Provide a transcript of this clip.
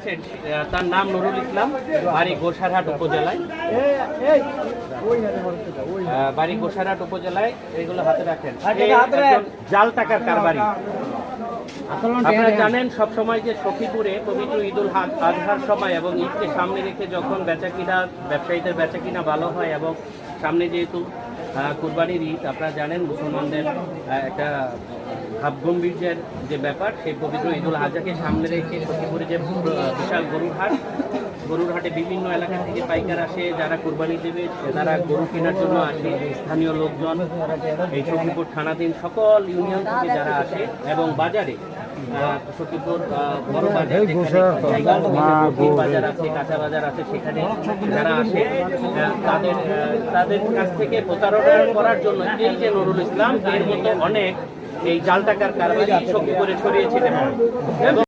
দেখছেন তার নাম নুরুল ইসলাম, বাড়ি গোসারহাট উপজেলায়। বাড়ি গোসারহাট উপজেলায়। এগুলো হাতে রাখেন। একজন জাল টাকার কারবারি। আপনারা জানেন সবসময় যে সখীপুরে পবিত্র ঈদুল আজহার সময় এবং ঈদকে সামনে রেখে যখন বেচাকিনা ব্যবসায়ীদের বেচাকিনা ভালো হয় এবং সামনে যেহেতু কুরবানির ঈদ, আপনারা জানেন মুসলমানদের একটা ভাবগম্ভীর্যের যে ব্যাপার, সেই পবিত্র ঈদুল আজহাকে সামনে রেখে সখীপুরে যে বিশাল গরুর হাটে বিভিন্ন এলাকা থেকে পাইকার আসে, যারা কুরবানি দেবে তারা গরু কেনার জন্য আসে। স্থানীয় লোকজন এই সখীপুর থানাধীন সকল ইউনিয়ন থেকে যারা আসে এবং বাজারে সখীপুর বড় বাজার বাজার আছে, কাঁচা বাজার আছে, সেখানে যারা আসে তাদের কাছ থেকে প্রতারণা করার জন্য এই যে নুরুল ইসলাম এর মতো অনেক এই জাল টাকার কারবারি সখীপুরে ছড়িয়েছিলেন।